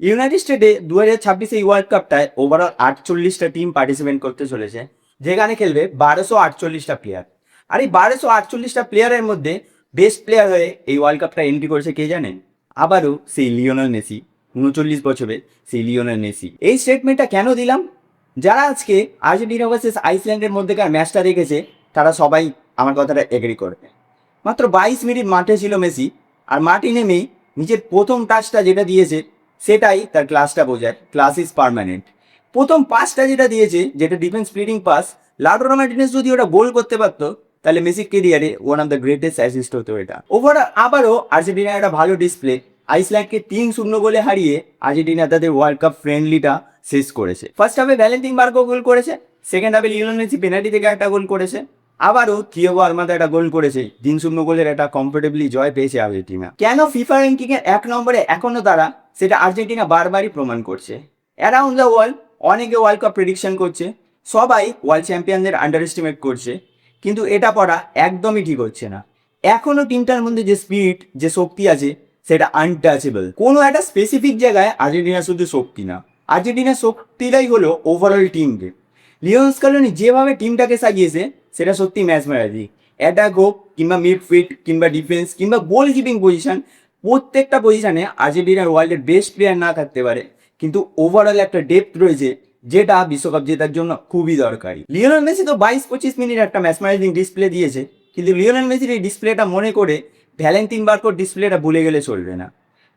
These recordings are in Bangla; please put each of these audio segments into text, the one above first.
ইউনাইটেড স্টেটে 2026 এই ওয়ার্ল্ড কাপটায় ওভারঅল 48টা টিম পার্টিসিপেট করতে চলেছে, যেখানে খেলবে 1248টা প্লেয়ার। আর এই 1248টা প্লেয়ারের মধ্যে বেস্ট প্লেয়ার হয়ে এই ওয়ার্ল্ড কাপটা এন্ট্রি করেছে কে জানেন? আবারও সেই লিওনেল মেসি। 39 বছরে সেই লিওনেল মেসি। এই স্টেটমেন্টটা কেন দিলাম? যারা আজকে আর্জেন্টিনা ভার্সেস আইসল্যান্ডের মধ্যেকার ম্যাচটা দেখেছে তারা সবাই আমার কথাটা এগ্রি করবে। মাত্র 22 মিনিট মাঠে ছিল মেসি, আর মাঠে নেমেই নিজের প্রথম টাচটা যেটা দিয়েছে সেটাই তার ক্লাসটা বোঝায়। Class is permanent. প্রথম পাসটা যেটা দিয়েছে, যেটা defence splitting pass, Lautaro Martinez যদি ওটা গোল করতে পারতো তাহলে মেসি কেরিয়ারে one of the greatest assist হতো এটা। ওভারঅল আবারও আর্জেন্টিনার একটা ভালো ডিসপ্লে। আইসল্যান্ডকে 3-0 গোলে হারিয়ে আর্জেন্টিনা তাদের ওয়ার্ল্ড কাপ ফ্রেন্ডলিটা শেষ করেছে। ফার্স্ট হাফে ভ্যালেন্টিন বার্গো গোল করেছে, সেকেন্ড হাফে লিওনেল মেসি পেনাল্টি থেকে একটা গোল করেছে, আবারও থিয়াগো আলমাদা একটা গোল করেছে। 3-0 গোলের একটা কমফোর্টেবলি জয় পেয়েছে আর্জেন্টিনা। কেন ফিফা র্যাঙ্কিং এর 1 নম্বরে এখনো তারা, সেটা আর্জেন্টিনা বারবারই প্রমাণ করছে। অ্যারাউন্ড দ্য ওয়ার্ল্ড অনেকে ওয়ার্ল্ড কাপ প্রেডিকশন করছে, সবাই ওয়ার্ল্ড চ্যাম্পিয়নদের আন্ডার এস্টিমেট করছে, কিন্তু এটা পড়া একদমই ঠিক হচ্ছে না। এখনো টিমটার মধ্যে যে স্পিরিট, যে শক্তি আছে, সেটা আনটাচেবল। কোনো একটা স্পেসিফিক জায়গায় আর্জেন্টিনা শুধু শক্তি না, আর্জেন্টিনার শক্তিটাই হলো overall team game. Lionel Scaloni যেভাবে টিমটাকে সাজিয়েছে সেটা সত্যি ম্যাচ ম্যারাজি। অ্যাটাক হোক কিংবা মিডফিল্ড কিংবা ডিফেন্স কিংবা গোল কিপিং পজিশন, প্রত্যেকটা পজিশনে আর্জেন্টিনার ওয়ার্ল্ডের বেস্ট প্লেয়ার না থাকতে পারে, কিন্তু ওভারঅল একটা ডেপথ রয়েছে যেটা বিশ্বকাপ জেতার জন্য খুবই দরকারি। লিওনেল মেসি তো 22-25 মিনিট একটা ম্যাচমারাইজিং ডিসপ্লে দিয়েছে, কিন্তু লিওনেল মেসির এই ডিসপ্লেটা মনে করে ভ্যালেন্টিন বার্কোর ডিসপ্লেটা ভুলে গেলে চলবে না।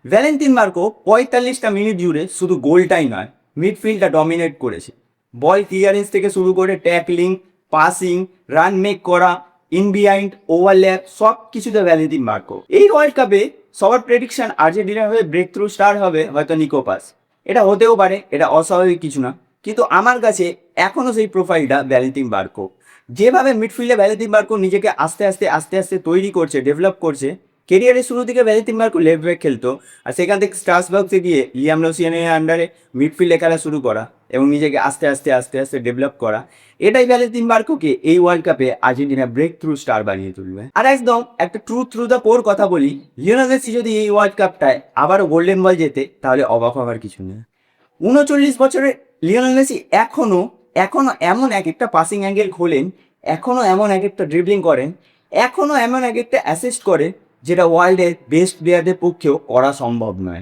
ভ্যালেন্টিন বার্কো 45টা মিনিট জুড়ে শুধু গোলটাই নয়, মিডফিল্ডটা ডমিনেট করেছে। বল ক্লিয়ারেন্স থেকে শুরু করে ট্যাকলিং, পাসিং, রান মেক করা, ইন বিহাইন্ড, ওভারল্যাপ, সব কিছুতে ভ্যালেন্টিন বার্কো। এই ওয়ার্ল্ড কাপে সবার প্রেডিকশন আর্জেন্টিনার হয়ে ব্রেক থ্রু স্টার হবে হয়তো নিকো পাস। এটা হতেও পারে, এটা অস্বাভাবিক কিছু না, কিন্তু আমার কাছে এখনো সেই প্রোফাইলটা ভ্যালেন্টিন বার্কো। যেভাবে মিডফিল্ডে ভ্যালেন্টিন বার্কো নিজেকে আস্তে আস্তে আস্তে আস্তে তৈরি করছে, ডেভেলপ করছে। কেরিয়ারের শুরু থেকে ভ্যালেন্টিন বার্কো লেফট ব্যাক খেলতো, আর সেখান থেকে স্ট্রাসবার্গসে গিয়ে লিয়াম লোসিয়ানের আন্ডারে মিডফিল্ডে খেলা শুরু করা এবং নিজেকে আস্তে আস্তে আস্তে আস্তে ডেভেলপ করা, এটাই ভ্যালেন্টিন বার্কোকে এই ওয়ার্ল্ড কাপে আর্জেন্টিনা ব্রেক থ্রু স্টার বানিয়ে তুলবে। আর একদম একটা থ্রু দ্য পোর কথা বলি, লিওনেল মেসি যদি এই ওয়ার্ল্ড কাপটায় আবারও গোল্ডেন বল জেতে তাহলে অবাক হওয়ার কিছু নেই। 39 বছরের লিওনেল মেসি এখনো এখনো এমন এক একটা পাসিং অ্যাঙ্গেল খোলেন, এখনো এমন এক একটা ড্রিবলিং করেন, এখনো এমন এক একটা অ্যাসিস্ট করে যেটা ওয়ার্ল্ডের বেস্ট প্লেয়ারদের পক্ষেও করা সম্ভব নয়।